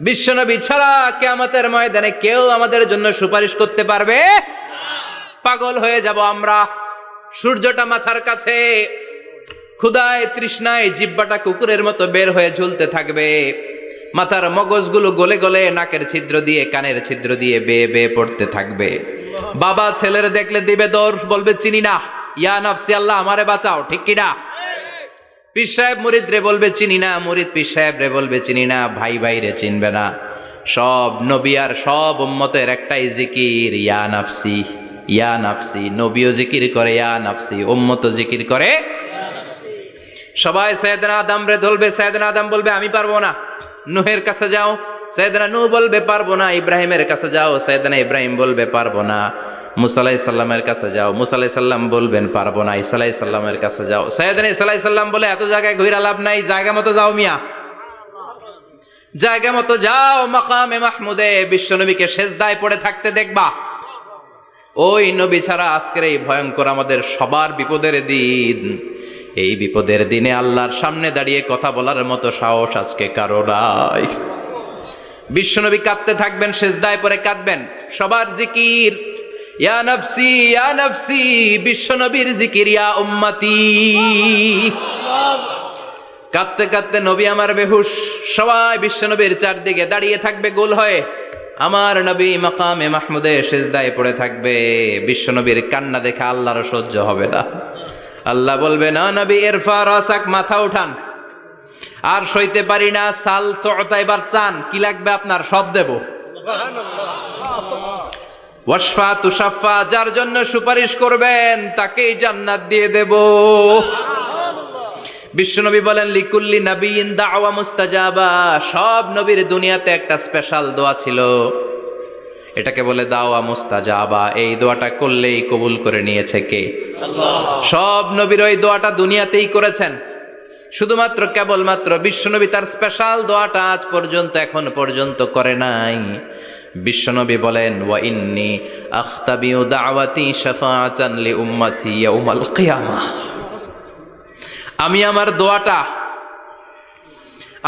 বিশ্বনবী ছাড়া কিয়ামতের ময়দানে কেউ আমাদের জন্য সুপারিশ করতে পারবে? পাগল হয়ে যাব আমরা। সূর্যটা মাথার কাছে, ক্ষুধায় তৃষ্ণায় জিহ্বাটা কুকুরের মতো বের হয়ে ঝুলতে থাকবে, মাথার মগজগুলো গলে গলে নাকের ছিদ্র দিয়ে কানের ছিদ্র দিয়ে বেয়ে বেয়ে পড়তে থাকবে। বাবা ছেলের দেখলে দিবে দৌড়, বলবে চিনি না, ইয়া নাফসি আল্লাহ আমারে বাঁচাও, ঠিক কিনা? পীর সাহেব মুরিদ রে বলবে চিনি না, মুরিদ পীর সাহেব রে বলবে চিনি না, ভাই ভাই রে চিনবে না। সব নবী আর সব উম্মতের একটাই জিকির, ইয়া নাফসি ইয়া নাফসি। নবীও জিকির করে ইয়া নাফসি, উম্মতও জিকির করে। সবাই সাইয়েদনা আদম রে ধরবে, সাইয়েদনা আদম বলবে আমি পারবো না। নূহের কাছে যাও, সাইয়েদনা নূহ বলবে পারবো না। ইব্রাহিমের কাছে যাও, সাইয়েদনা ইব্রাহিম বলবে পারবো না। মুসা আলাইহিস সালামের কাছে যাও, মুসা আলাইহিস সালাম বলবেন পারবো না। ঈসা আলাইহিস সালামের কাছে যাও, সাইয়েদনা ঈসা আলাইহিস সালাম বলে এত জায়গায় ঘুরে লাভ নাই, জায়গা মতো যাও মিয়া, জায়গা মতো যাও। মাকামে মাহমুদে বিশ্বনবীকে সেজদায় পড়ে থাকতে দেখবা। ওই নবী ছাড়া আজকের এই ভয়ঙ্কর আমাদের সবার বিপদের দিন, এই বিপদের দিনে আল্লাহর সামনে দাঁড়িয়ে কথা বলার মতো সাহস আজকে কারো নাই। বিশ্বনবী কাঁদতে থাকবেন, সেজদায় পড়ে কাঁদবেন। সবার জিকির ইয়া নাফসি ইয়া নাফসি, বিশ্বনবীর জিকির ইয়া উম্মতি। কাঁদতে কাঁদতে নবী আমার বেহুশ, সবাই বিশ্বনবীর চারদিকে দাঁড়িয়ে থাকবে গোল হয়ে। আমার নবী মাকামে মাহমুদে সেজদায় পড়ে থাকবে। বিশ্বনবীর কান্না দেখে আল্লাহর সহ্য হবে না। আল্লাহ বলবে না নবী ইরফা রাসাক, মাথা উঠান, আর সইতে পারি না। সাল তো এবার চান, কি লাগবে আপনার সব দেব। ওয়াশফা তুশাফা, যার জন্য সুপারিশ করবেন তাকেই জান্নাত দিয়ে দেব। বিশ্বনবী বলেন লিকুল্লি নবিয়িন দাওয়া মুস্তাজাবা, সব নবীর দুনিয়াতে একটা স্পেশাল দোয়া ছিল, এটাকে বলে দাওয়া মুস্তাজাবা। এই দোয়াটা করলেই কবুল করে নিয়েছে কে? আল্লাহ। সব নবীর ওই দোয়াটা দুনিয়াতেই করেছেন, শুধুমাত্র কেবলমাত্র বিশ্বনবী তার স্পেশাল দোয়াটা আজ পর্যন্ত এখন পর্যন্ত করে নাই। বিশ্বনবী বলেন ওয়া ইন্নী আখতাবিউ দাওয়াতি শাফাআতান লি উম্মতি ইয়াউমাল কিয়ামাহ, আমি আমার দোয়াটা,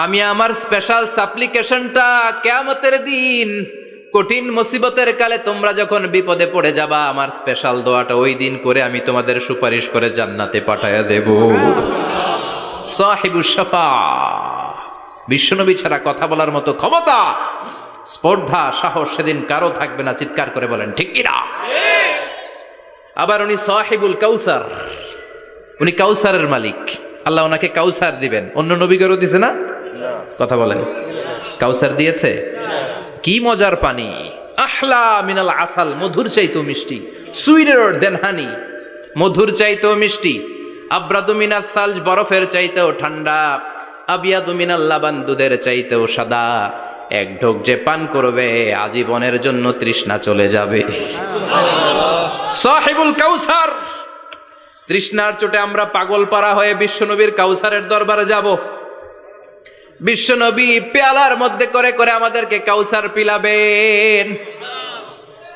আমি আমার স্পেশাল সাপ্লিকেশনটা কিয়ামতের দিন কঠিন মুসিবতের কালে তোমরা যখন বিপদে পড়ে যাবা, আমার স্পেশাল দোয়াটা ওই দিন করে আমি তোমাদের সুপারিশ করে জান্নাতে পাঠায়া দেব। সাহিবুশ শাফা, বিশ্বনবী ছাড়া কথা বলার মতো ক্ষমতা, স্পর্ধা, সাহস সেদিন কারো থাকবে না। চিৎকার করে বলেন ঠিক কিনা? আবার উনি সাহিবুল কাউসার, উনি কাউসারের মালিক। আল্লাহ ওনাকে কাউসার দিবেন। অন্য নবীগণও দিছে না? কথা বলেন, কাউসার দিয়েছে। কি মজার পানি, আহলা মিনাল আসাল, মধুর চাইতেও মিষ্টি। সুইটার দেন হানি, মধুর চাইতেও মিষ্টি। আব্রাদু মিনাস সালজ, বরফের চাইতেও ঠান্ডা। আবিয়াদু মিনাল লাবান, দুধের চাইতেও সাদা। এক ঢোক যে পান করবে আজীবনের জন্য তৃষ্ণা চলে যাবে। সাহিবুল কাউসার, তৃষ্ণার চোটে আমরা পাগল পারা হয়ে বিশ্বনবীর কাউসারের দরবারে যাব। বিশ্বনবী পেয়ালার মধ্যে করে করে আমাদেরকে কাউসার পিলাবেন।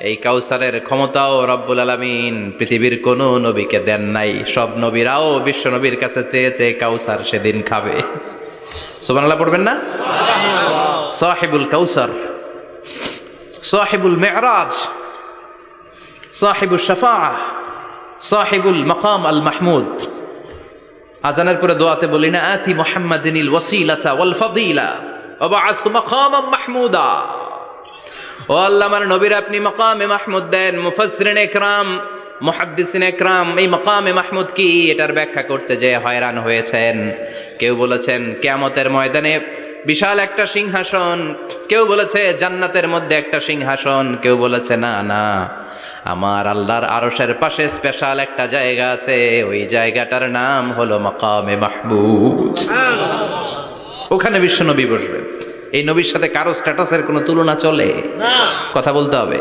এই কাউসারের ক্ষমতাও রব্বুল আলামিন পৃথিবীর কোনো নবীকে দেন নাই। সব নবীরাও বিশ্বনবীর কাছে চেয়ে চেয়ে কাউসার সেদিন খাবে। সুবহানাল্লাহ পড়বেন না? সাহিবুল কাউসার, সাহিবুল মেরাজ, সাহিবুল শাফাআহ, সাহিবুল মাকাম আল মাহমুদ। আজানের পরে দোয়াতে বলি না আতি মুহাম্মাদিনিল ওয়াসিলাতা ওয়াল ফাদিলা ওয়া বা'আথ মাকামান মাহমুদা। ও আল্লাহ, আমার নবীর আপনি মাকামে মাহমুদ দেন। মুফাসসিরিন ইকরাম, মুহাদ্দিসিন ইকরাম এই মাকামে মাহমুদ কি এটার ব্যাখ্যা করতে যেয়ে হয়রান হয়েছেন। কেউ বলেছেন কিয়ামতের ময়দানে বিশাল একটা সিংহাসন, কেউ বলেছে জান্নাতের মধ্যে একটা সিংহাসন, কেউ বলেছে না না, আমার আল্লাহর আরশের পাশে স্পেশাল একটা জায়গা আছে, ওই জায়গাটার নাম হলো মাকামে মাহমুদ। ওখানে বিশ্বনবী বসবেন। এই নবীর সাথে কারো স্ট্যাটাসের কোনো তুলনা চলে? কথা বলতে হবে।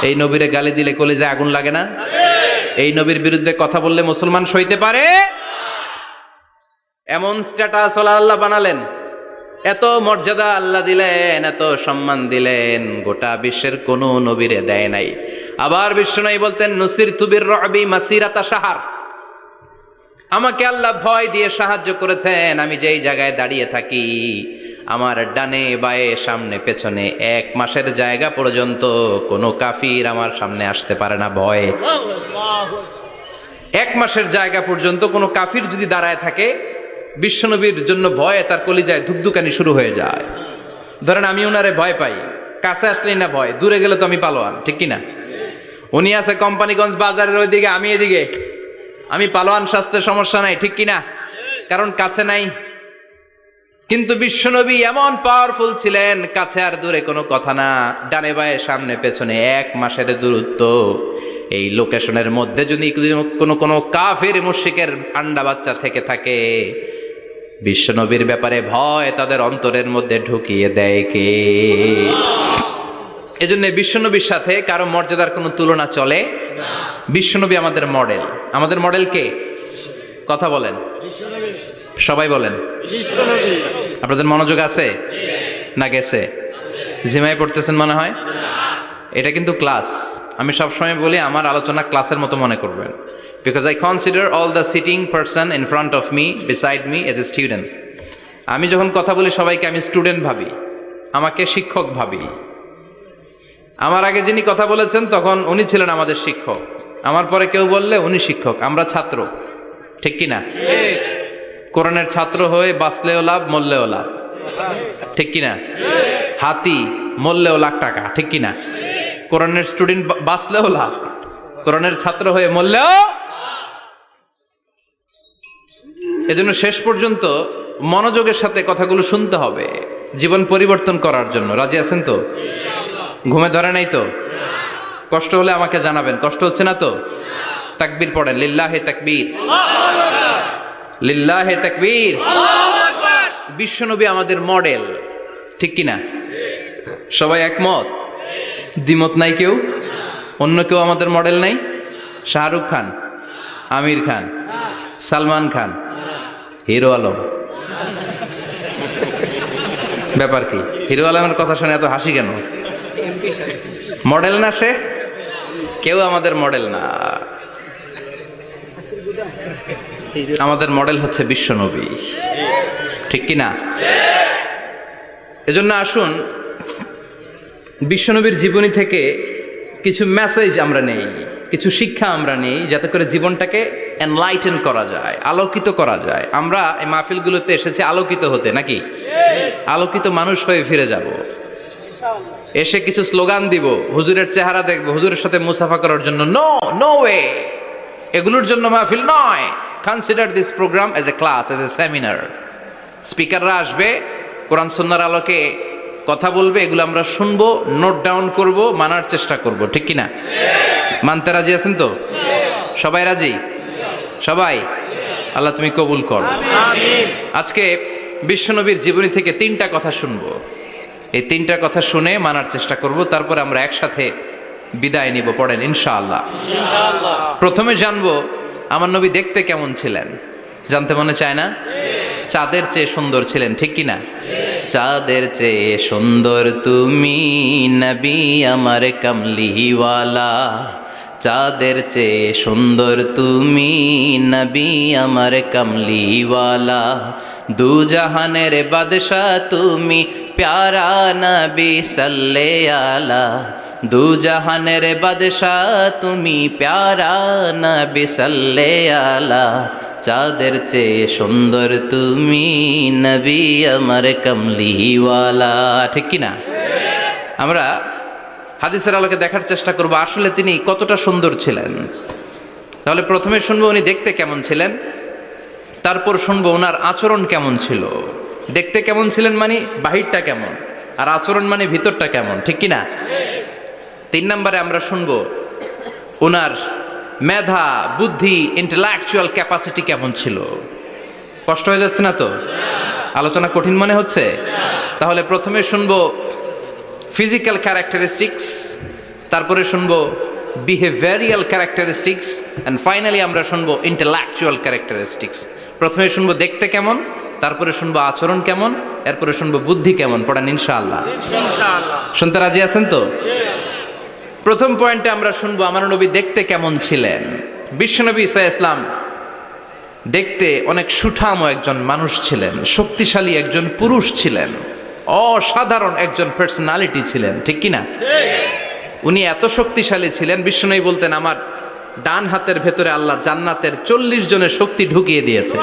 এই নবীরে গালি দিলে কলিজায় আগুন লাগে না? এই নবীর বিরুদ্ধে কথা বললে মুসলমান সইতে পারে? এমন স্ট্যাটাস আল্লাহ বানালেন, এত মর্যাদা আল্লাহ দিলেন, এত সম্মান দিলেন, গোটা বিশ্বের কোনো নবীরে দেয় নাই। আবার বিশ্বনবী বলতেন নুসিরতু বির-রু'বি মাসিরাতা শাহর, আমাকে আল্লাহ ভয় দিয়ে সাহায্য করেছেন। আমি যেই জায়গায় দাঁড়িয়ে থাকি আমার ডানে বায়ে সামনে পেছনে 1 মাসের জায়গা পর্যন্ত কোনো কাফির আমার সামনে আসতে পারে না ভয়ে। 1 মাসের জায়গা পর্যন্ত কোনো কাফির যদি দাঁড়ায় থাকে, বিশ্বনবীর জন্য ভয়ে তার কলিজায় ধুকধুকানি শুরু হয়ে যায়। ধরেন আমি ওনারে ভয় পাই, কাছে আসলেই না ভয়, দূরে গেলে তো আমি পালোয়ান, ঠিক কিনা? উনি আছে কোম্পানিগঞ্জ বাজারের ওইদিকে, আমি এদিকে, আমি পালোয়ান, স্বাস্থ্যের সমস্যা নাই, ঠিক কিনা? কারণ কাছে নাই। কিন্তু বিশ্বনবী এমন পাওয়ারফুল ছিলেন, কাছে আর দূরে কোনো কথা না, ডানে বায়ে সামনে পেছনে 1 মাসের দূরত্ব। এই লোকেশনের মধ্যে যদি কোনো কাফির মুশরিকের আন্ডা বাচ্চা থেকে থাকে, বিশ্বনবীর ব্যাপারে ভয় তাদের অন্তরের মধ্যে ঢুকিয়ে দেয় কে? এজন্য বিশ্বনবীর সাথে কারো মর্যাদার কোনো তুলনা চলে না। বিশ্বনবী আমাদের মডেল। আমাদের মডেল কে? কথা বলেন, সবাই বলেন। আপনাদের মনোযোগ আছে না গেছে? জিমায় পড়তেছেন মনে হয়। এটা কিন্তু ক্লাস। আমি সবসময় বলি আমার আলোচনা ক্লাসের মতো মনে করবেন, because I consider all the sitting person in front of me, beside me as a student. আমি যখন কথা বলি সবাইকে আমি স্টুডেন্ট ভাবি, আমাকে শিক্ষক ভাবি। আমার আগে যিনি কথা বলেছেন তখন উনি ছিলেন আমাদের শিক্ষক, আমার পরে কেউ বললে উনি শিক্ষক, আমরা ছাত্র, ঠিক কিনা? কোরআনের ছাত্র হয়ে বাঁচলেও লাভ, মরলেও লাভ, ঠিক কিনা? হাতি মরলেও লাখ টাকা, ঠিক কিনা? কোরআনের স্টুডেন্ট বাঁচলেও লাভ, কোরআনের ছাত্র হয়ে মরলেও। এজন্য শেষ পর্যন্ত মনোযোগের সাথে কথাগুলো শুনতে হবে জীবন পরিবর্তন করার জন্য। রাজি আছেন তো? ঘুমে ধরে নাই তো? কষ্ট হলে আমাকে জানাবেন। কষ্ট হচ্ছে না তো? তাকবীর পড়েন, লিল্লাহে তাকবীর, লিল্লাহে তাকবীর। বিশ্বনবী আমাদের মডেল, ঠিক কিনা? সবাই একমত? দ্বিমত নাই কেউ? অন্য কেউ আমাদের মডেল নাই? শাহরুখ খান, আমির খান, সালমান খান, হিরো আলম। ব্যাপার কি? হিরো আলমের কথা শুনে এত হাসি কেন? মডেল না সে? কেউ আমাদের মডেল না। আমাদের মডেল হচ্ছে বিশ্বনবী, ঠিক কিনা? এজন্য আসুন বিশ্বনবীর জীবনী থেকে কিছু মেসেজ আমরা নেই, কিছু শিক্ষা আমরা নেই, যাতে করে জীবনটাকে এনলাইটেন করা যায়, আলোকিত করা যায়। আমরা এই মাহফিলগুলোতে এসেছি আলোকিত হতে, নাকি? আলোকিত মানুষ হয়ে ফিরে যাব। এসে কিছু স্লোগান দিব, হুজুরের চেহারা দেখবো, হুজুরের সাথে মুসাফা করার জন্য, নো নো ওয়ে। এগুলোর জন্য মাহফিল নয়। Consider this programme as a class, as a seminar. স্পিকাররা আসবে, কোরআন সুন্নাহর আলোকে কথা বলবে, এগুলো আমরা শুনবো, নোট ডাউন করব, মানার চেষ্টা করব, ঠিক কিনা? মানতে রাজি আছেন তো? সবাই রাজি? সবাই? আল্লাহ তুমি কবুল করো। আজকে বিশ্বনবীর জীবনী থেকে 3টা কথা শুনবো। এই 3টা কথা শুনে মানার চেষ্টা করব, তারপর আমরা একসাথে বিদায় নিব। পড়েন ইনশাআল্লাহ। প্রথমে জানবো আমার নবী দেখতে কেমন ছিলেন। জানতে মনে চায় না? চাঁদের চেয়ে সুন্দর ছিলেন, ঠিক কিনা? চাঁদের চেয়ে সুন্দর তুমি নবী আমার কামলিওয়ালা, চাঁদের চেয়ে সুন্দর তুমি নবী আমার কামলিওয়ালা, দু জাহানের বাদশাহ তুমি প্যারা নবী সাল্লে আলা, দু জাহানের বাদশাহ তুমি প্যারা নবী সাল্লে আলা, চাঁদের চেয়ে সুন্দর তুমি নবী আমার কামলিওয়ালা, ঠিক কিনা? আমরা হাদিসের আলোকে দেখার চেষ্টা করব আসলে তিনি কতটা সুন্দর ছিলেন। তাহলে প্রথমে শুনবো উনি দেখতে কেমন ছিলেন, তারপর শুনবো ওনার আচরণ কেমন ছিল। দেখতে কেমন ছিলেন মানে বাহিরটা কেমন, আর আচরণ মানে ভিতরটা কেমন, ঠিক কিনা? 3 নম্বরে আমরা শুনবো ওনার মেধা, বুদ্ধি, ইন্টেলেকচুয়াল ক্যাপাসিটি কেমন ছিল। কষ্ট হয়ে যাচ্ছে না তো? আলোচনা কঠিন মনে হচ্ছে? তাহলে প্রথমে শুনবো ফিজিক্যাল ক্যারেক্টারিস্টিক্স, তারপরে শুনবো বিহেভিয়ারিয়াল ক্যারেক্টারিস্টিক্স, অ্যান্ড ফাইনালি আমরা শুনবো ইন্টেলেকচুয়াল ক্যারেক্টারিস্টিক্স। প্রথমে শুনবো দেখতে কেমন, তারপরে শুনবো আচরণ কেমন, এরপরে শুনবো বুদ্ধি কেমন। পড়েন ইনশাআল্লাহ। শুনতে রাজি আছেন তো? প্রথম পয়েন্টে আমরা শুনবো আমার নবী দেখতে কেমন ছিলেন। বিশ্বনবী ঈসা ইসলাম দেখতে অনেক সুঠাম একজন মানুষ ছিলেন, শক্তিশালী একজন পুরুষ ছিলেন। অসাধারণ একজন পার্সোনালিটি ছিলেন, ঠিক কি না? উনি এত শক্তিশালী ছিলেন, বিষ্ণুনবী বলতেন আমার ডান হাতের ভেতরে আল্লাহ জান্নাতের 40 জনের শক্তি ঢুকিয়ে দিয়েছে।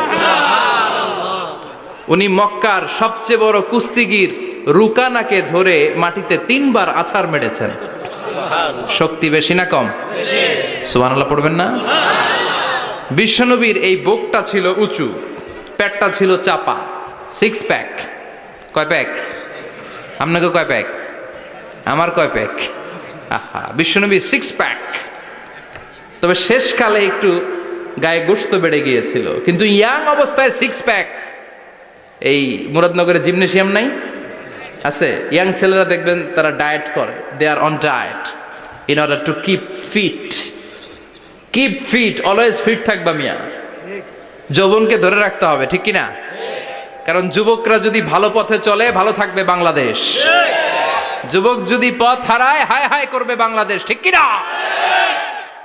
উনি মক্কার সবচেয়ে বড় কুস্তিগির রুকানাকে ধরে মাটিতে 3 বার আছাড় মেরেছেন। শক্তি বেশি না কম? সুবহানাল্লাহ পড়বেন না? বিশ্বনবীর এই বুকটা ছিল উঁচু, পেটটা ছিল চাপা, 6 প্যাক। কয় প্যাক? আপনাকে কয় প্যাক? আমার কয় প্যাক? আহা, বিশ্বনবীর 6 প্যাক। তবে শেষকালে একটু গায়ে গোশত বেড়ে গিয়েছিল, কিন্তু ইয়াং অবস্থায় 6 প্যাক। এই মুরাদনগরে জিমনেশিয়াম নাই? আছে। ইয়াং ছেলেরা দেখবেন তারা ডায়েট করে, they are on diet in order to keep fit, always fit থাকবা মিয়া। যৌবনকে ধরে রাখতে হবে, ঠিক কিনা? কারণ যুবকরা যদি ভালো পথে চলে, ভালো থাকবে বাংলাদেশ। যুবক যদি পথ হারায়, হায় হায় করবে বাংলাদেশ, ঠিক কিনা?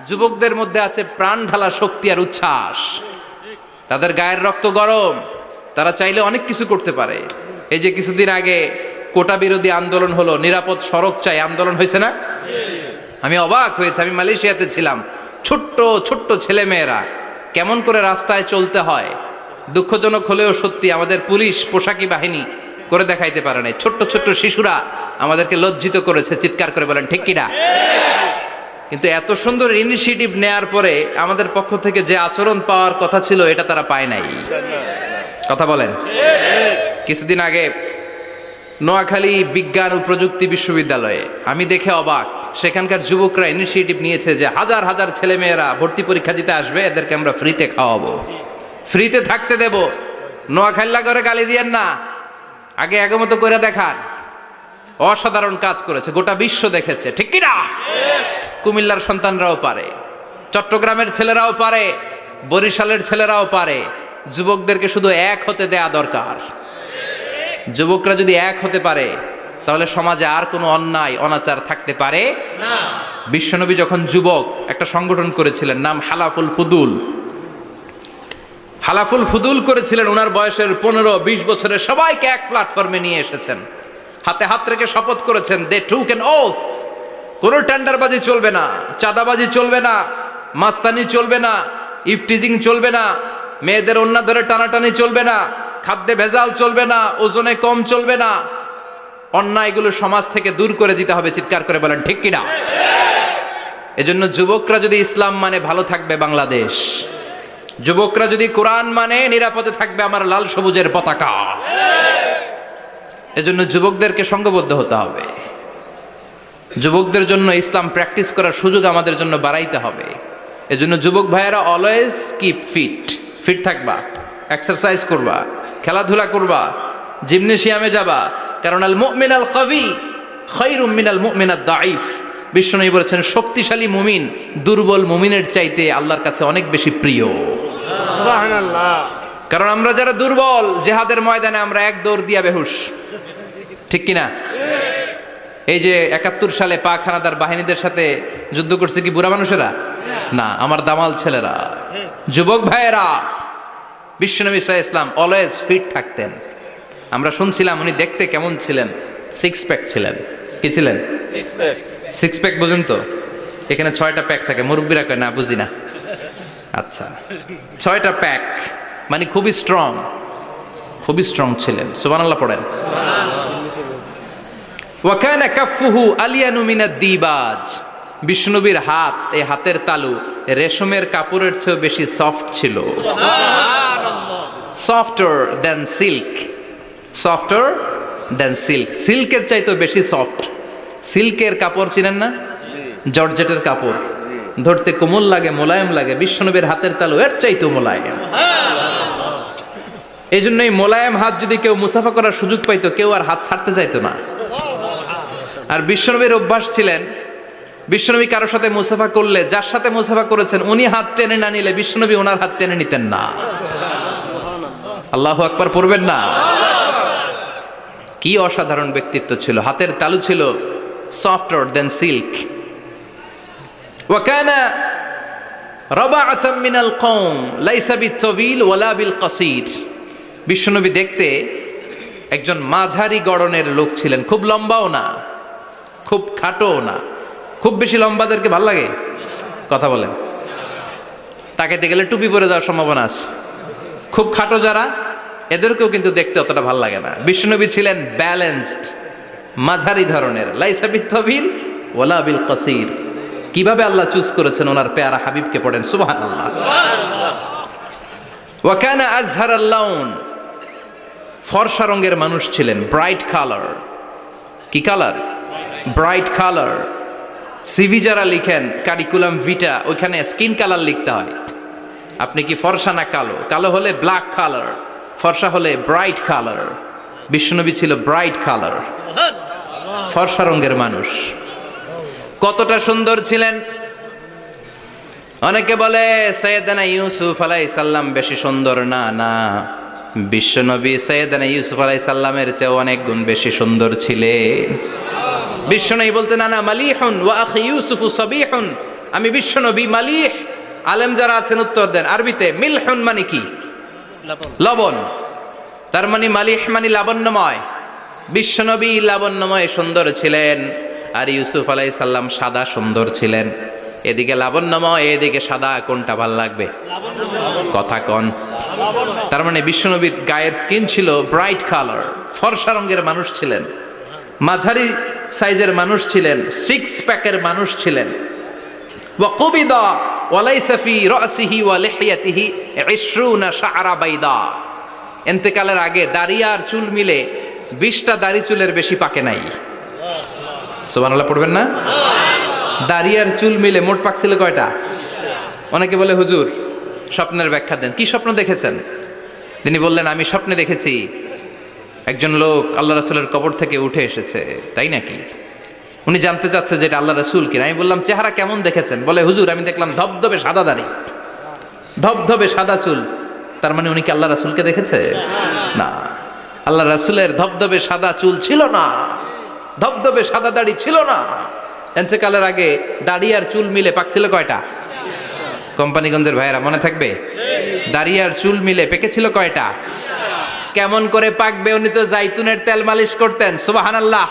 যুবকদের মধ্যে আছে প্রাণ ঢালা শক্তি আর উচ্ছ্বাস, তাদের গায়ের রক্ত গরম, তারা চাইলে অনেক কিছু করতে পারে। এই যে কিছুদিন আগে কোটা বিরোধী আন্দোলন হলো, নিরাপদ সড়ক চাই আন্দোলন হয়েছে না? আমি অবাক হয়েছে, আমি মালয়েশিয়াতে ছিলাম, ছোট্ট ছোট্ট ছেলেমেয়েরা কেমন করে রাস্তায় চলতে হয়, দুঃখজনক হলেও সত্যি আমাদের পুলিশ পোশাকি বাহিনী করে দেখাইতে পারে নাই। ছোট্ট ছোট্ট শিশুরা আমাদেরকে লজ্জিত করেছে, চিৎকার করে বলেন ঠিক কিনা? কিন্তু এত সুন্দর ইনিশিয়েটিভ নেয়ার পরে আমাদের পক্ষ থেকে যে আচরণ পাওয়ার কথা ছিল, এটা তারা পায় নাই। কথা বলেন। কিছুদিন আগে নোয়াখালী বিজ্ঞান ও প্রযুক্তি বিশ্ববিদ্যালয়ে আমি দেখে অবাক, সেখানকার যুবকরা ইনিশিয়েটিভ নিয়েছে যে হাজার হাজার ছেলেমেয়েরা ভর্তি পরীক্ষা দিতে আসবে, এদেরকে আমরা ফ্রিতে খাওয়াবো, ফ্রিতে থাকতে দেব। নোয়াখালী করে গালি দিয়েন না, আগে এগমতো করে দেখান। অসাধারণ কাজ করেছে, গোটা বিশ্ব দেখেছে, ঠিক কিনা? কুমিল্লার সন্তানরাও পারে, চট্টগ্রামের ছেলেরাও পারে, বরিশালের ছেলেরাও পারে। যুবকদেরকে শুধু এক হতে দেয়া দরকার। যুবকরা যদি এক হতে পারে, তাহলে সমাজে আর কোনো অন্যায় অনাচার থাকতে পারে না। বিশ্বনবী যখন যুবক একটা সংগঠন করেছিলেন, নাম হালাফুল ফুদুল করেছিলেন। ওনার বয়সের 15-20 বছরের সবাইকে এক প্ল্যাটফর্মে নিয়ে এসেছেন, হাতে হাত রেখে শপথ করেছেন, দে টুক অ্যান ওথ, কোনো টেন্ডারবাজি চলবে না, চাঁদাবাজি চলবে না, মাস্তানি চলবে না, ইফটিজিং চলবে না, মেয়েদের ওন্না ধরে টানাটানি চলবে না, খাদ্যে ভেজাল চলবে না, ওজনে কম চলবে না, অন্যায়গুলো সমাজ থেকে দূর করে দিতে হবে। চিৎকার করে বলেন ঠিক কিনা? এজন্য যুবকরা যদি ইসলাম মানে, ভালো থাকবে বাংলাদেশ। যুবকরা যদি কোরআন মানে, নিরাপদে থাকবে আমার লাল সবুজের পতাকা। এজন্য যুবকদেরকে সংঘবদ্ধ হতে হবে। যুবকদের জন্য ইসলাম প্র্যাকটিস করার সুযোগ আমাদের জন্য বাড়াইতে হবে। এজন্য যুবক ভাইয়েরা অলওয়েজ কিপ ফিট থাকবা, এক্সারসাইজ করবা, খেলাধুলা করবা, জিমনেশিয়ামে যাবা। কারণ আল মুমিন আল কবি খায়রুম মিনাল মুমিন আদ দাঈফ। বিশ্বনবী বলেছেন, শক্তিশালী মুমিন দুর্বল মুমিনের চাইতে আল্লাহর কাছে অনেক বেশি প্রিয়। সুবহানাল্লাহ। কারণ আমরা যারা দুর্বল, জিহাদের ময়দানে আমরা এক দৌড় দিয়া বেহুশ, ঠিক কিনা? এই যে 71 সালে পাক হানাদার বাহিনীদের সাথে যুদ্ধ করছে কি বুড়া মানুষেরা? না, আমার দামাল ছেলেরা, যুবক ভাইয়েরা। বিশ্বনবী সাল্লাল্লাহু আলাইহি ওয়াসাল্লাম অলওয়েজ ফিট থাকতেন। আমরা শুনছিলাম উনি দেখতে কেমন ছিলেন? 6 প্যাক ছিলেন। কি ছিলেন? 6 প্যাক বুঝুন তো? এখানে 6টা প্যাক থাকে, মুরব্বীরা কয় না বুঝি না। আচ্ছা, 6টা প্যাক মানে খুবই স্ট্রং ছিলেন। সুবহানাল্লাহ পড়েন। ওয়া কানা কাফফুহু আলিয়ানু মিনাদ দিবাজ। বিষ্ণুনবীর হাত, এই হাতের তালু রেশমের কাপড়ের চেয়ে বেশি সফট ছিল। সুবহানাল্লাহ। সফটার দেন সিল্ক। সিল্কের চাইতে বেশি সফট। সিল্কের কাপড় চিনেন না? জর্জেটের কাপড়, ধরতে কোমল লাগে, মোলায়েম লাগে। বিশ্বনবীর হাতের তালু এর চাইতেও মোলায়েম। এই জন্য এই মোলায়েম হাত যদি কেউ মুসাফা করার সুযোগ পাইতো, কেউ আর হাত ছাড়তে চাইতো না। আর বিশ্বনবীর অভ্যাস ছিলেন, বিশ্বনবী কারোর সাথে মুসাফা করলে, যার সাথে মুসাফা করেছেন উনি হাত টেনে না নিলে বিশ্বনবী ওনার হাত টেনে নিতেন না। আল্লাহু আকবার পড়বেন না? কি অসাধারণ ব্যক্তিত্ব ছিল। হাতের তালু ছিল সফটার দেন সিল্ক। ওয়া কানা রাবাআতাম মিনাল কওম লাইসা বিত-তাবিল ওয়ালা বিল কাসীর। বিশ্বনবী দেখতে একজন মাঝারি গড়নের লোক ছিলেন, খুব লম্বাও না খুব খাটোও না। খুব বেশি লম্বাদেরকে ভাল লাগে? কথা বলেন। তাকাইতে গেলে টুপি পরে যাওয়ার সম্ভাবনা আছে। খুব খাটো যারা, এদেরকেও কিন্তু দেখতে অতটা ভাল লাগে না। বিশ্বনবী ছিলেন ব্যালেন্সড, মাঝারি ধরনের, লাইসা বিল ওয়ালা বিল কাসির। কিভাবে আল্লাহ চুজ করেছেন ওনার পেয়ারা হাবিবকে, পড়েন সুবহানাল্লাহ। ওয়া কানা আযহারাল লাউন, ফর্সা রঙের মানুষ ছিলেন, ব্রাইট কালার। কি কালার? Bright colour. সিভি যারা লিখেন কারিকুলাম ভিটা, ওইখানে স্কিন কালার লিখতে হয়। আপনি কি ফর্সা না কালো? কালো হলে ব্ল্যাক কালার, ফর্সা হলে ব্রাইট কালার। বিশ্বনবী ছিল ব্রাইট কালার, ফর্সা রঙের মানুষ। কতটা সুন্দর ছিলেন! অনেকে বলে সাইয়েদনা ইউসুফ আলাইহিস সালাম বেশি সুন্দর। না না, বিশ্বনবী সাইয়েদনা ইউসুফ আলাইহিস সালামের চেয়ে অনেক গুণ বেশি সুন্দর ছিলেন। বিশ্বনবী বলতেন আনা মালিহুন ওয়া আখি ইউসুফু সাবিহুন, আমি বিশ্বনবী মালিহ। আলেম যারা আছেন উত্তর দেন আরবিতে। মিলহুন মানে কি? লবণ। তার মানে মালিহ মানে লাবণ্যময়। বিশ্বনবী লাবণ্যময় সুন্দর ছিলেন, আর ইউসুফ আলাইহিস সালাম সাদা সুন্দর ছিলেন। এদিকে লাবণ্যময়, এদিকে সাদা, কোনটা ভাল লাগবে? কথা কন। তার মানে বিশ্বনবীর গায়ের স্কিন ছিল ব্রাইট কালার, ফর্সা রঙের মানুষ ছিলেন, মাঝারি সাইজের মানুষ ছিলেন, সিক্স প্যাকের মানুষ ছিলেন। ওয়া কুবিদা ওয়া লাইসা ফি রাসিহি ওয়া লিহিয়াতিহি 20 শা'রা বাইদা। ইন্তেকালের আগে দাড়ি আর চুল মিলে 20টা দাড়ি চুলের বেশি পাকে নাই। সুবহানাল্লাহ পড়বেন না? দাড়ি আর চুল মিলে মোট পাকছিল কয়টা? অনেকে বলে হুজুর স্বপ্নের ব্যাখ্যা দেন। কি স্বপ্ন দেখেছেন? তিনি বললেন আমি স্বপ্নে দেখেছি একজন লোক আল্লাহ রাসূলের কবর থেকে উঠে এসেছে। তাই নাকি? উনি জানতে চাচ্ছে যে এটা আল্লাহ রাসূল কিনা। আমি বললাম চেহারা কেমন দেখেছেন? বলে হুজুর আমি দেখলাম ধবধবে সাদা দাড়ি, ধবধবে সাদা চুল। তার মানে উনি কি আল্লাহ রাসূলকে দেখেছে? না, আল্লাহ রাসূলের ধবধবে সাদা চুল ছিল না, ধবধবে সাদা দাড়ি ছিল না। ইন্তেকালের আগে দাড়ি আর চুল মিলে পাকছিল কয়টা? কোম্পানিগঞ্জের ভাইয়েরা মনে থাকবে? দাড়ি আর চুল মিলে পেকেছিল কয়টা? কেমন করে পাকবে? উনি তো জাইতুনের তেল মালিশ করতেন। সুবহানাল্লাহ।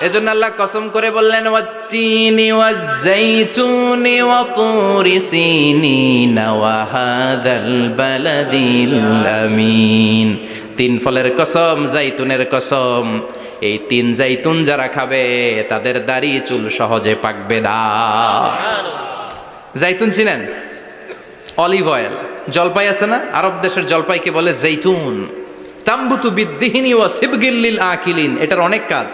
এজন্য আল্লাহ কসম করে বললেন ওয়াত্তিনি ওয়াজ-জাইতুনি ওয়া তুরি সিনিন ওয়া হাযাল বালাদিল আমিন। তিন ফলের কসম, জাইতুনের কসম। এই তিন জাইতুন যারা খাবে তাদের দাড়ি চুল সহজে পাকবে না। জাইতুন চিনেন? Olive oil. জলপাই আছে না? আরব দেশের জলপাইকে বলে জাইতুন। তাম্বুতু বিদ্দিহিনি ওয়া সিবগিল লিল আকিলিন। এটার অনেক কাজ।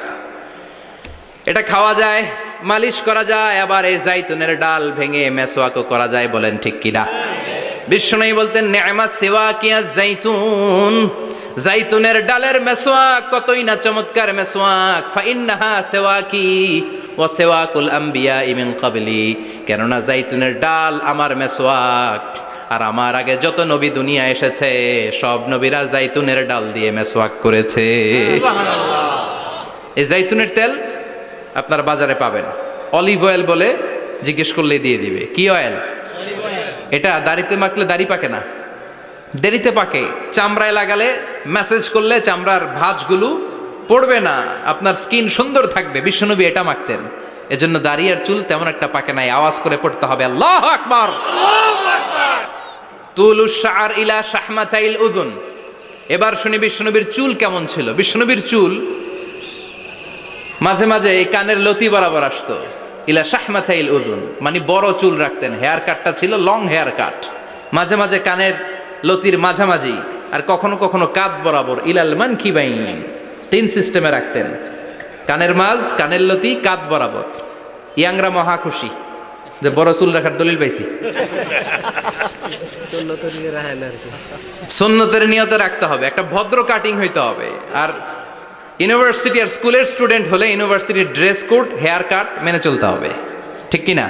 এটা খাওয়া যায়, মালিশ করা যায়, আবার এই জাইতুনের ডাল ভেঙে মেসওয়াকও করা যায়। বলেন ঠিক কিনা? বিশ্বনবী বলতেন নি'মা সিওয়াকিয়া জাইতুন, জাইতুনের ডালের মেসওয়াক কতই না চমৎকার মেসওয়াক। ফাইন্নাহা সিওয়াকি ওয়া সিওয়াকুল আম্বিয়া মিন ক্বাবলি, কেননা জাইতুনের ডাল আমার মেসওয়াক, আর আমার আগে যত নবী দুনিয়া এসেছে সব নবীরা জাইতুনের ডাল দিয়ে মেসওয়াক করেছে। এই জাইতুনের তেল আপনার বাজারে পাবেন। অলিভ অয়েল বলে জিজ্ঞেস করলেই দিয়ে দিবে। কি অয়েল? এটা দাড়িতে মাখলে দাড়ি পাকে না, দেরিতে পাকে। চামড়ায় লাগালে ম্যাসেজ করলে চামড়ার ভাঁজগুলো পড়বে না, আপনার স্কিন সুন্দর থাকবে। বিশ্বনবী এটা মাখতেন, এজন্য দাড়ি আর চুল তেমন একটা পাকে নাই। আওয়াজ করে পড়তে হবে আল্লাহু আকবার। তুলুশ শা'r ইলা শাহমাতাইল উযুন। এবার শুনি বিশ্বনবীর চুল কেমন ছিল। বিশ্বনবীর চুল মাঝে মাঝে এই কানের লতি বরাবর আসতো। ইলা শাহমাতাইল উযুন মানে বড় চুল রাখতেন। হেয়ার কাটটা ছিল লং হেয়ার কাট, মাঝে মাঝে কানের লতির মাঝামাঝি, আর কখনো কখনো কাঁধ বরাবর। ইলাল মানকিবাইন, তিন সিস্টেমে রাখতেন। কানের মাঝ, কানের লতি, কাঁধ বরাবর। ইয়াংরা মহা খুশি যে বড় চুল রাখার দলিল পাইছি। সুন্নতের নিয়তে রাখতে হবে, একটা ভদ্র কাটিং হইতে হবে। আর ইউনিভার্সিটি আর স্কুলের স্টুডেন্ট হলে ইউনিভার্সিটির ড্রেস কোড, হেয়ার কাট মেনে চলতে হবে, ঠিক কিনা?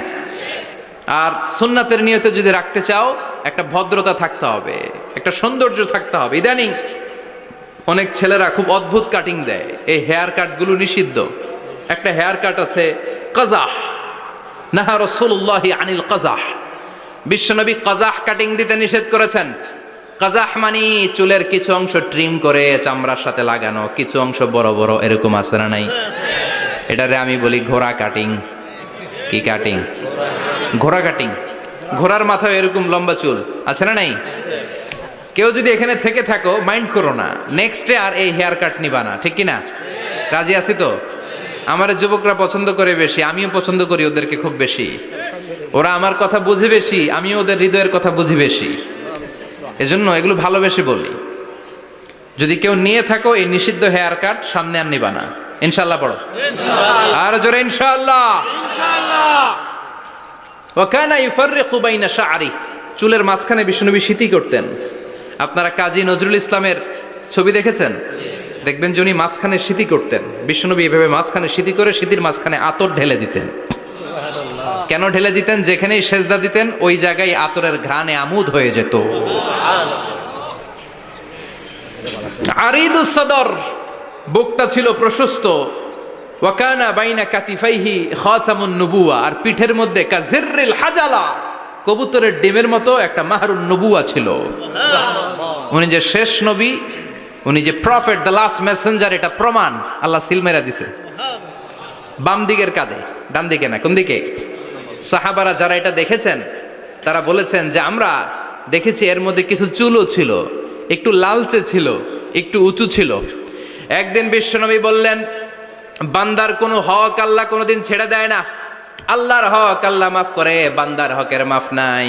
আর সুন্নাতের নিয়তে যদি রাখতে চাও একটা ভদ্রতা থাকতে হবে, একটা সৌন্দর্য থাকতে হবে। ইদানিং অনেক ছেলেরা খুব অদ্ভুত কাটিং দেয়, এই হেয়ার কাটগুলো নিষিদ্ধ। একটা হেয়ার কাট আছে কাজাহ, নাহা রাসূলুল্লাহি আনিল কাজাহ। বিশ্বনবী কাজাহ কাটিং দিতে নিষেধ করেছেন। কাজাহ মানি চুলের কিছু অংশ ট্রিম করে চামড়ার সাথে লাগানো, কিছু অংশ বড় বড়, এরকম আছে না নাই? এটারে আমি বলি ঘোড়া কাটিং। কি কাটিং? ঘোড়া কাটিং। ঘোড়ার মাথায় এরকম লম্বা চুল আছে না নাই? কেউ যদি এখানে থেকে থাকো মাইন্ড করো না, নেক্সট ডে আর এই হেয়ার কাট নিবা না, ঠিক কিনা? রাজি আছি তো? আমার যুবকরা পছন্দ করে বেশি, আমিও পছন্দ করি ওদেরকে খুব বেশি। ওরা আমার কথা বুঝে বেশি, আমিও ওদের হৃদয়ের কথা বুঝি বেশি, এজন্য এগুলো ভালোবেসে বলি। যদি কেউ নিয়ে থাকো এই নিষিদ্ধ হেয়ার কাট, সামনে আর নিবা না, ইনশাআল্লাহ পড়ো আর জোরে ইনশাআল্লাহ। ওয়া কানা ইউফাররিকু বাইনা শা'রি, চুলের মাঝখানে বিষ্ণুনবী সিঁথি করতেন। আপনারা কাজী নজরুল ইসলামের ছবি দেখেছেন? দেখবেন যে উনি মাঝখানে সিঁথি করতেন। বিষ্ণুনবী এভাবে মাঝখানে সিঁথি করে সিঁথির মাঝখানে আতর ঢেলে দিতেন। কেন ঢেলে দিতেন? যেখানেই সেজদা দিতেন ওই জায়গায় আতরের ঘ্রাণে আমোদ হয়ে যেত। আরিদুস সদর, বুকটা ছিল প্রশস্ত। ওয়া কানা বাইনা কাতিফাইহি খাতামুন নবুওয়া, আর পিঠের মধ্যে কাজিররিল হাজালা, কবুতরের ডিমের মতো একটা মাহরুন নবুওয়া ছিল। উনি যে শেষ নবী, উনি যে প্রফেট, দ্য লাস্ট মেসেঞ্জার, এটা প্রমাণ আল্লাহ সিল মেরা দিছে। বাম দিকের কাঁধে, ডান দিকে না, কোন দিকে? সাহাবারা যারা এটা দেখেছেন তারা বলেছেন যে আমরা দেখেছি এর মধ্যে কিছু চুলও ছিল, একটু লালচে ছিল, একটু উঁচু ছিল। একদিন বিশ্বনবী বললেন, বান্দার কোনো হক আল্লাহ কোনোদিন ছেড়ে দেয় না। আল্লাহর হক আল্লাহ মাফ করে, বান্দার হকের মাফ নাই।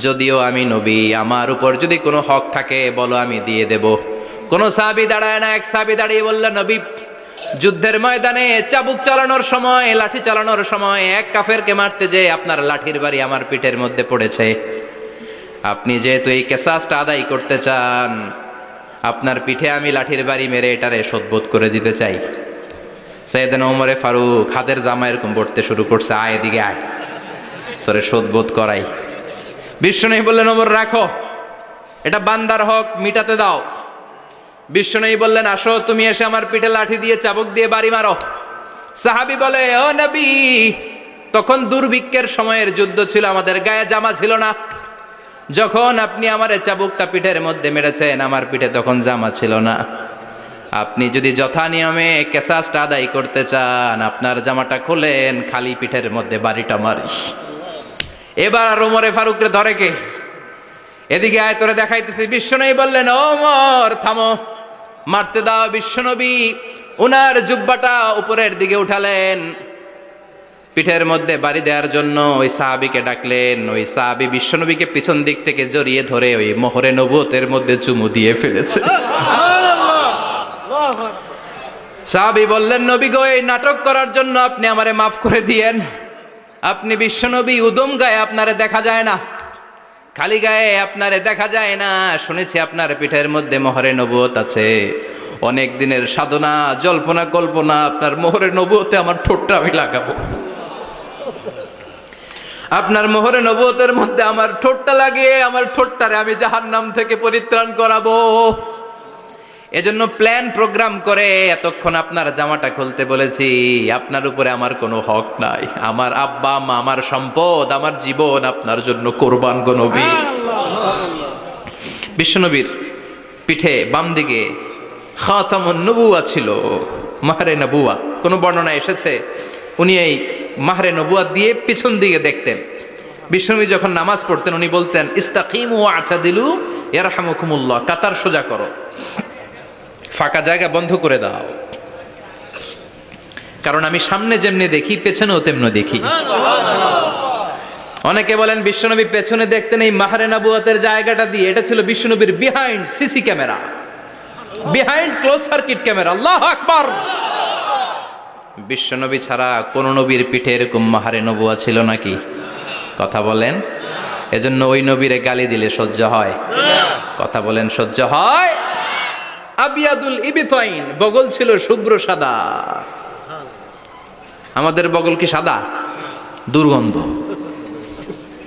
যদিও আমি নবী, আমার উপর যদি কোনো হক থাকে বলো, আমি দিয়ে দেব। কোনো সাহাবী দাঁড়ায় না। এক সাহাবী দাঁড়িয়ে বললেন, নবী, যুদ্ধের ময়দানে চাবুক চালানোর সময়, লাঠি চালানোর সময় এক কাফেরকে মারতে যে আপনার লাঠির বাড়ি আমার পিঠের মধ্যে পড়েছে। আপনি যেহেতু এই কেসাসটা আদায় করতে চান, আপনার পিঠে আমি লাঠির বাড়ি মেরে এটারে শোধবোধ করে দিতে চাই। সাইয়েদনা ওমরে ফারুক হাতের জামা এরকম পড়তে শুরু করছে, আয় এদিকে আয়, তোরে শোধবোধ করাই। বিশ্বনবী বললেন, ওমর রাখো, এটা বান্দার হক, মিটাতে দাও। বিশ্বনবী বললেন, আসো, তুমি এসে আমার পিঠে লাঠি দিয়ে চাবুক দিয়ে বাড়ি মারো। সাহাবী বলে, ও নবী, তখন দুর্ভিক্ষের সময়ের যুদ্ধ ছিল, আমাদের গায়ে জামা ছিল না। যখন আপনি আমার চাবুকটা পিঠের মধ্যে মেরেছেন, আমার পিঠে তখন জামা ছিল না। আপনি যদি যথা নিয়মে কেসাসটা আদায় করতে চান, আপনার জামাটা খোলেন, খালি পিঠের মধ্যে বাড়িটা মারিস। এবার আর ওমরে ফারুকরে ধরে কে? এদিকে আয়, তোরে দেখাইতেছি। বিশ্বনবী বললেন, ওমর থামো, মারতে দাও। বিশ্বনবী ওনার জুব্বাটা উপরের দিকে উঠালেন, পিঠের মধ্যে বাড়ি দেওয়ার জন্য ওই সাহাবীকে ডাকলেন। ওই সাহাবী বিশ্বনবীকে পিছন দিক থেকে জড়িয়ে ধরে ওই মোহরে নবুয়তের মধ্যে চুমু দিয়ে ফেলেছে। সাহাবী বললেন, নবী গো, এই নাটক করার জন্য আপনি আমারে মাফ করে দিয়েন। আপনি বিশ্বনবী, উদম গায়ে আপনারে দেখা যায় না, খালি গায়ে আপনারে দেখা যায় না। শুনেছি আপনার পিঠের মধ্যে মোহরে নবুয়ত আছে। অনেক দিনের সাধনা, জল্পনা কল্পনা, আপনার মোহরে নবুয়তে আমার ঠোঁটটা আমি লাগাবো। আপনার মোহরে নবুয়তের মধ্যে আমার ঠোঁটটা লাগিয়ে আমার ঠোঁটটারে আমি জাহান্নাম থেকে পরিত্রাণ করাবো। এজন্য প্ল্যান প্রোগ্রাম করে এতক্ষণ আপনার জামাটা খুলতে বলেছি। আপনার উপরে আমার কোনো হক নাই। আমার আব্বা মা, আমার সম্পদ, আমার জীবন আপনার জন্য কোরবান গো নবী। বিশ্বনবীর পিঠে বাম দিকে খাতামুন নবুওয়া ছিল, মাহরে নবুওয়া। কোনো বর্ণনা এসেছে উনি এই মাহরে নবুওয়া দিয়ে পিছন দিকে দেখতেন। বিশ্বনবী যখন নামাজ পড়তেন উনি বলতেন, ইস্তাকিমু ওয়া'তাদিলু ইয়ারহামুকুমুল্লাহ, কাতার সোজা করো, ফাঁকা জায়গা বন্ধ করে দাও, কারণ আমি সামনে যেমনি দেখি পেছনেও তেমনি দেখি। অনেকে বলেন বিশ্বনবী পেছনে দেখতেন এই মাহরে নবুয়তের জায়গাটা দিয়ে। এটা ছিল বিশ্বনবীর behind CC camera, behind close circuit camera. আল্লাহু আকবার। বিশ্বনবী ছাড়া কোন নবীর পিঠে এরকম মাহরে নবুয়া ছিল নাকি? কথা বলেন। এজন্য ওই নবীরে গালি দিলে সহ্য হয়? কথা বলেন, সহ্য হয়? আবিয়াদুল ইবতাইন, বগল ছিল শুভ্র সাদা। আমাদের বগল কি সাদা? দুর্গন্ধ,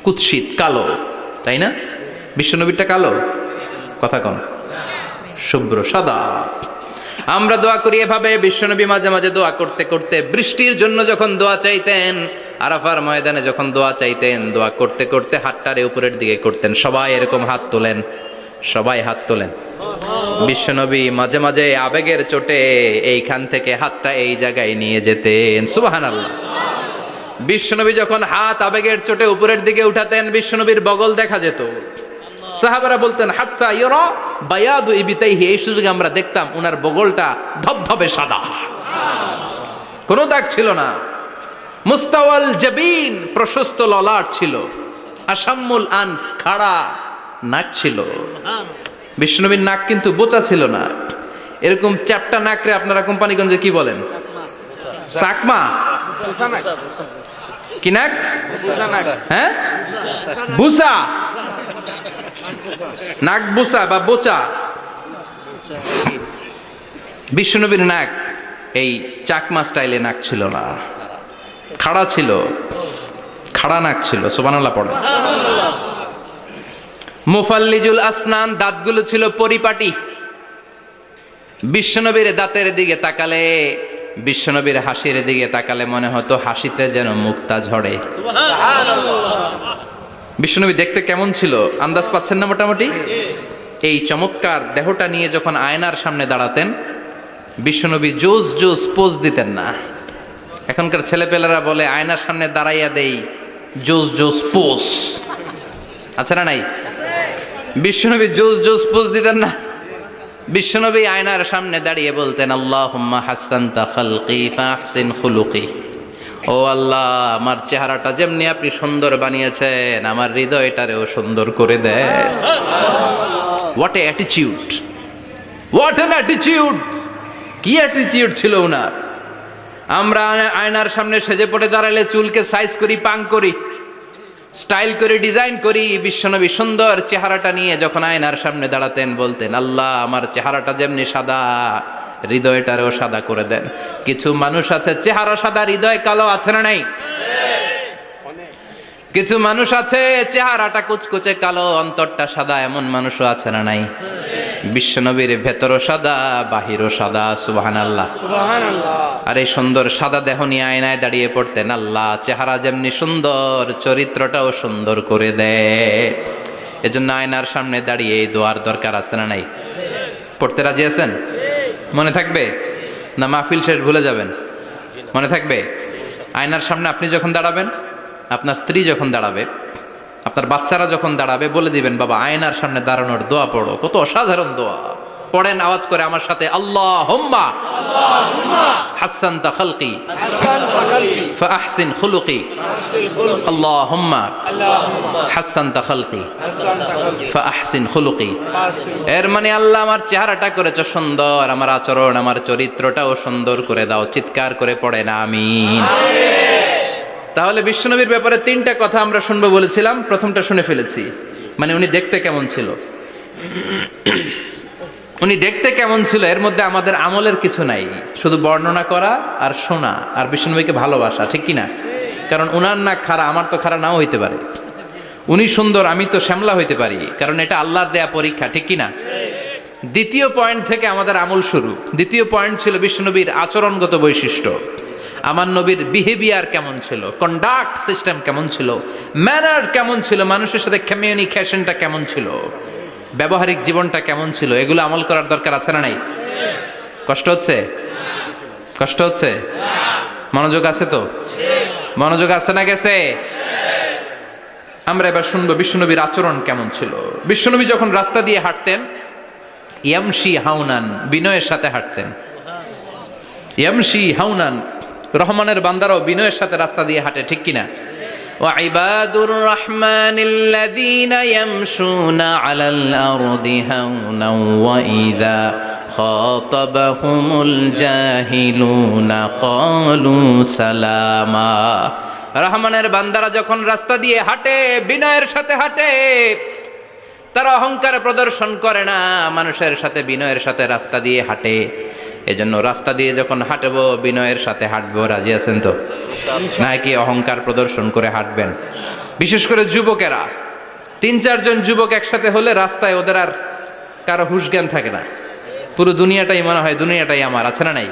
কুৎসিত, কালো, তাই না? বিশ্বনবীরটা কালো? কথা কন, শুভ্র সাদা। আমরা দোয়া করি এভাবে। বিশ্বনবী মাঝে মাঝে দোয়া করতে করতে বৃষ্টির জন্য যখন দোয়া চাইতেন, আরাফার ময়দানে যখন দোয়া চাইতেন, দোয়া করতে করতে হাতটারে উপরের দিকে করতেন। সবাই এরকম হাত তোলেন, সবাই হাত তোলেন। বিশ্বনবী মাঝে মাঝে আবেগের চোটে এইখান থেকে হাতটা এই জায়গায় নিয়ে যেতেন, সুবহানাল্লাহ। বিশ্বনবী যখন হাত আবেগের চোটে উপরের দিকে উঠাতেন, বিশ্বনবীর বগল দেখা যেত। সাহাবারা বলতেন হাত্তা ইরা বায়াদু ইবিতাইহি, এই সুযোগে আমরা দেখতাম ওনার বগলটা ধবধবে সাদা, কোনো দাগ ছিল না। মুস্তাওয়াল জাবিন, প্রশস্ত ললাট ছিল। আসাম্মুল আনফ, খাড়া নাক ছিল। বিশ্বনবীর নাক কিন্তু বোচা ছিল না, এরকম চ্যাপটা নাকরে আপনারা কোম্পানিগঞ্জে কি বলেন? চাকমা? কি নাক? হ্যাঁ, বুসা। নাক বুসা বা বোচা। বিশ্বনবীর নাক এই চাকমা স্টাইলে নাক ছিল না, খাড়া ছিল, খাড়া নাক ছিল। সুবহানাল্লাহ পড়ে। মুফাল্লিজুল আসনান, দাঁতগুলো ছিল পরিপাটি। বিশ্বনবীর দাঁতের দিকে তাকালে, বিশ্বনবীর হাসির দিকে তাকালে মনে হতো হাসিতে যেন মুক্তা ঝরে। বিশ্বনবী দেখতে কেমন ছিল আন্দাজ পাচ্ছেন না মোটামুটি? এই চমৎকার দেহটা নিয়ে যখন আয়নার সামনে দাঁড়াতেন, বিশ্বনবী জোস জোস পোজ দিতেন না। এখনকার ছেলেপেলেরা বলে আয়নার সামনে দাঁড়াইয়া দেই জোস জোস পোজ, আছে না নাই? বিশ্বনবী জোস জোস পোজ দিতেন না। বিশ্বনবী আয়নার সামনে দাঁড়িয়ে বলতেন আল্লাহুম্মা হাসানতা খালকি ফাহসিন খুলুকি, ও আল্লাহ আমার চেহারাটা যেমনি আপনি সুন্দর বানিয়েছেন আমার হৃদয়টারেও সুন্দর করে দেন। What a attitude, what an attitude! কি অ্যাটিটিউড ছিল ওনার! আমরা আয়নার সামনে সেজে পড়ে দাঁড়ালে চুলকে সাইজ করি, পাং করি, স্টাইল করে ডিজাইন করি। বিশ্বনবী সুন্দর চেহারাটা নিয়ে যখন আয়নার সামনে দাঁড়াতেন বলতেন আল্লাহ আমার চেহারাটা যেমনি সাদা হৃদয়টারেও সাদা করে দেন। কিছু মানুষ আছে চেহারা সাদা হৃদয় কালো, আছে না নাই? কিছু মানুষ আছে চেহারাটা কুচকুচে কালো অন্তরটা সাদা, এমন মানুষও আছে না নাই? বিশ্বনবীর ভেতরও সাদা বাহিরও সাদা, সুবহানাল্লাহ। আর এই সুন্দর সাদা দেহ নিয়ে আয়নায় দাঁড়িয়ে পড়তেন আল্লাহ চেহারা যেমনি সুন্দর চরিত্রটাও সুন্দর করে দেয়। এজন্য আয়নার সামনে দাঁড়িয়ে এই দোয়ার দরকার, আছে না নাই? পড়তে রাজি আছেন? মনে থাকবে না মাহফিল শেষ ভুলে যাবেন? মনে থাকবে? আয়নার সামনে আপনি যখন দাঁড়াবেন, আপনার স্ত্রী যখন দাঁড়াবে, আপনার বাচ্চারা যখন দাঁড়াবে, বলে দিবেন বাবা আয়নার সামনে দাঁড়ানোর দোয়া পড়ো। কত অসাধারণ দোয়া! পড়েন আওয়াজ করে আমার সাথে, আল্লাহুম্মা হাসানতা খালকি ফাহসিন খুলুকি, আল্লাহুম্মা হাসানতা খালকি ফাহসিন খুলুকি। এর মানে আল্লাহ আমার চেহারাটা করেছো সুন্দর, আমার আচরণ আমার চরিত্রটাও সুন্দর করে দাও। চিৎকার করে পড়েন আমিন। তাহলে বিশ্বনবীর ব্যাপারে তিনটা কথা আমরা শুনবো বলেছিলাম, প্রথমটা শুনে ফেলেছি। মানে উনি দেখতে কেমন ছিল, উনি দেখতে কেমন ছিল, এর মধ্যে আমাদের আমলের কিছু নাই, শুধু বর্ণনা করা আর শোনা আর বিশ্বনবীকে ভালোবাসা, ঠিক কিনা? কারণ উনার নাক খাড়া, আমার তো খাড়া নাও হইতে পারে। উনি সুন্দর, আমি তো শ্যামলা হইতে পারি, কারণ এটা আল্লাহর দেয়া পরীক্ষা, ঠিক কিনা? দ্বিতীয় পয়েন্ট থেকে আমাদের আমল শুরু। দ্বিতীয় পয়েন্ট ছিল বিশ্বনবীর আচরণগত বৈশিষ্ট্য। আমার নবীর বিহেভিয়ার কেমন ছিল, কন্ডাক্ট সিস্টেম কেমন ছিল, ম্যানার কেমন ছিল, মানুষের সাথে কমিউনিকেশনটা কেমন ছিল, ব্যবহারিক জীবনটা কেমন ছিল, এগুলো আমল করার দরকার, আছে না নাই? কষ্ট হচ্ছে? কষ্ট হচ্ছে? মনোযোগ আছে তো? মনোযোগ আছে না গেছে? আমরা এবার শুনবো বিশ্বনবীর আচরণ কেমন ছিল। বিশ্বনবী যখন রাস্তা দিয়ে হাঁটতেন, ইয়ামশি হাউনান, বিনয়ের সাথে হাঁটতেন। ইয়ামশি হাউনান, রহমানের বান্দারাও বিনয়ের সাথে রাস্তা দিয়ে হাঁটে, ঠিক কিনা? ওয়াইবাদুর রহমানিল্লাযীনা ইয়ামশুনা আলাল আরদি হাওনাও ওয়া ইযা খাতাবাহুমুল জাহিলুনা ক্বালু সালামা। রহমানের বান্দারা যখন রাস্তা দিয়ে হাঁটে, বিনয়ের সাথে হাঁটে, তারা অহংকার প্রদর্শন করে না, মানুষের সাথে বিনয়ের সাথে রাস্তা দিয়ে হাঁটে। এজন্য রাস্তা দিয়ে যখন হাঁটবো বিনয়ের সাথে হাঁটবো। রাজি আছেন তো? নাকি অহংকার প্রদর্শন করে হাঁটবেন? বিশেষ করে যুবকেরা, 3-4 জন যুবক একসাথে হলে রাস্তায় ওদের আর কারো হুঁশ জ্ঞান থাকে না, পুরো দুনিয়াটাই মনে হয় দুনিয়াটাই আমার, আছে না নাই?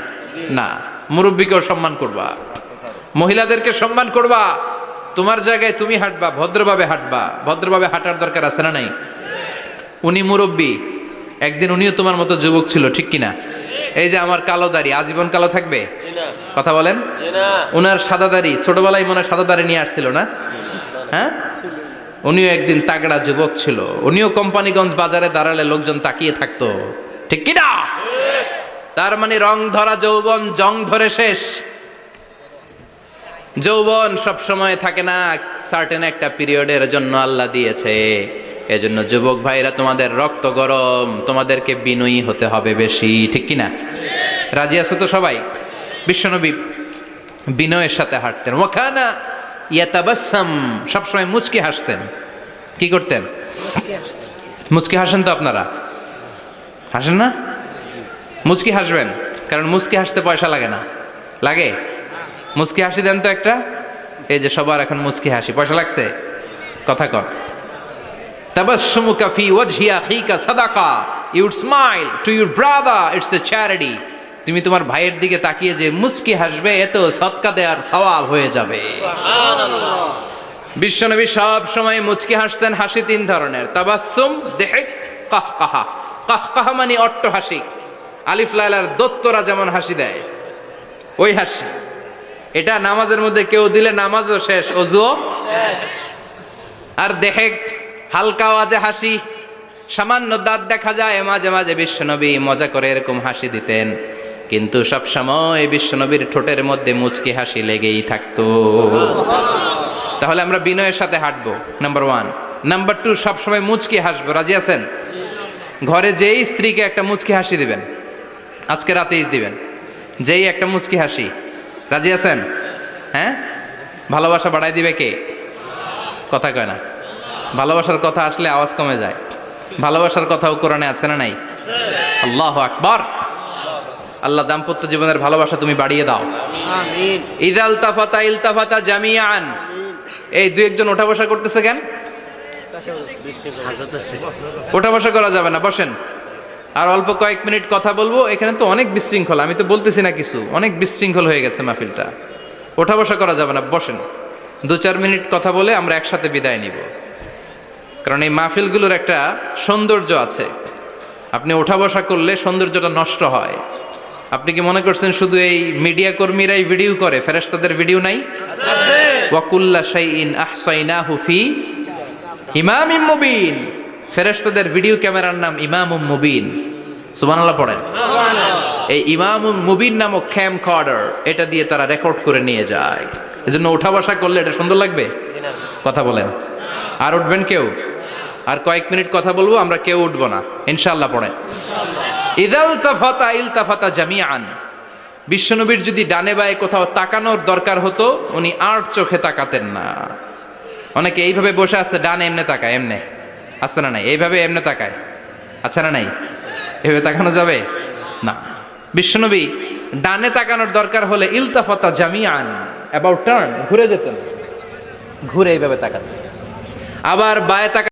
না, মুরব্বীকেও সম্মান করবা, মহিলাদেরকে সম্মান করবা, তোমার জায়গায় তুমি হাঁটবা, ভদ্রভাবে হাঁটবা। ভদ্রভাবে হাঁটার দরকার, আছে না নাই? উনি মুরব্বী, একদিন উনিও তোমার মতো যুবক ছিল, ঠিক কিনা? এই যে আমার কালো দাড়ি আজীবন কালো থাকবে? কথা বলেন। উনার সাদা দাড়ি ছোটবেলায় মনে হয় সাদা দাড়ি নিয়ে আসছিল না? হ্যাঁ, উনিও একদিন তাগড়া যুবক ছিল, উনিও কোম্পানিগঞ্জ বাজারে দাঁড়ালে লোকজন তাকিয়ে থাকতো, ঠিক কিনা? তার মানে রং ধরা যৌবন জং ধরে শেষ। যৌবন সব সময় থাকে না, সার্টেন একটা পিরিয়ডের জন্য আল্লাহ দিয়েছে। এজন্য যুবক ভাইরা তোমাদের রক্ত গরম, তোমাদেরকে বিনয়ী হতে হবে বেশি, ঠিক কিনা? রাজি আছো তো সবাই? বিশ্বনবী বিনয়ের সাথে হাঁটতেন। ওয়াকানা ইয়াতাবাসসাম, সবসময় মুচকি হাসতেন। কি করতেন? মুচকি হাসেন তো আপনারা? হাসেন না? মুচকি হাসবেন, কারণ মুচকি হাসতে পয়সা লাগে না। লাগে? মুচকি হাসি দেন তো একটা। এই যে সবার এখন মুচকি হাসি, পয়সা লাগছে? কথা কন। তাবাসসুমুকা ফি ওয়াজহি আখিকা সাদাকা, you would smile to your brother, it's a charity. তুমি তোমার ভাইয়ের দিকে তাকিয়ে যে মুচকি হাসবে, এত সদকা দেওয়ার সওয়াব হয়ে যাবে। সুবহানাল্লাহ। বিশ্বনবী সব সময় মুচকি হাসতেন। হাসি তিন ধরনের, তাবাসসুম, দিহক, কাহকাহা। কাহকাহা মানে অট্ট হাসি, আলিফ লাইলার দত্তরা যেমন হাসি দেয় ওই হাসি। এটা নামাজের মধ্যে কেউ দিলে নামাজও শেষ, ওযুও শেষ। আর দেহেক, হালকা আওয়াজে হাসি, সামান্য দাঁত দেখা যায় মাঝে মাঝে বিশ্বনবী মজা করে এরকম হাসি দিতেন, কিন্তু সব সময় বিশ্বনবীর ঠোঁটের মধ্যে মুচকি হাসি লেগেই থাকতো। তাহলে আমরা বিনয়ের সাথে হাঁটবো, নাম্বার 1। নাম্বার 2, সব সময় মুচকি হাসবো। রাজি আছেন? ঘরে যেই স্ত্রীকে একটা মুচকি হাসি দিবেন, আজকে রাতেই দিবেন, যেই একটা মুচকি হাসি। রাজি আছেন? হ্যাঁ, ভালোবাসা বাড়াই দিবে কে? কথা কয় না। ভালোবাসার কথা আসলে আওয়াজ কমে যায়। ভালোবাসার কথাও কোরআনে আছে না নাই? আল্লাহু আকবার। আল্লাহ দাম্পত্য জীবনের ভালোবাসা তুমি বাড়িয়ে দাও, আমিন। ইযাল তাফাতা ইলতাফাতা জামিআন। এই দুই একজন ওঠা বসা করতেছে কেন? ওঠা বসা করা যাবে না, বসেন। আর অল্প কয়েক মিনিট কথা বলবো। এখানে তো অনেক বিশৃঙ্খল, আমি তো বলতেছি না কিছু, অনেক বিশৃঙ্খল হয়ে গেছে মাহফিলটা। ওঠা বসা করা যাবে না, বসেন। 2-4 মিনিট কথা বলে আমরা একসাথে বিদায় নিব, কারণ এই মাহফিলগুলোর একটা সৌন্দর্য আছে। আপনি ওঠা বসা করলে সৌন্দর্যটা নষ্ট হয়। আপনি কি মনে করছেন শুধু এই মিডিয়া কর্মীরাই ভিডিও করে, ফেরেশতাদের ভিডিও নাই? ওয়া কুল্লা শাইইন আহসাইনাহু ফি ইমামিম মুবিন। ফেরেশতাদের ভিডিও ক্যামেরার নাম ইমামুম মুবিন। সুবহানাল্লাহ পড়েন। এই ইমামুম মুবিন নামক ক্যামকর্ডার, এটা দিয়ে তারা রেকর্ড করে নিয়ে যায়। এজন্য ওঠা বসা করলে এটা সুন্দর লাগবে? কথা বলেন। আর উঠবেন কেউ? আর কয়েক মিনিট কথা বলবো, আমরা কেউ উঠবো না ইনশাআল্লাহ। পড়েন। ইযাল তাফাতা ইলতাফাতা জামিআন। বিশ্বনবীর যদি ডানে বায়ে কোথাও তাকানোর দরকার হতো, উনি আর চোখে তাকাতেন না। অনেকে এইভাবে বসে আছে, ডানে এমনে তাকায়, এমনে আছে না নাই? এইভাবে এমনে তাকায়, আছে না নাই? এভাবে তাকানো যাবে না। বিশ্বনবী ডানে তাকানোর দরকার হলে ইলতাফাতা জামিআন, অ্যাবাউট টার্ন, ঘুরে যেতেন, ঘুরে এইভাবে তাকাতেন। আবার বায়ে তাকা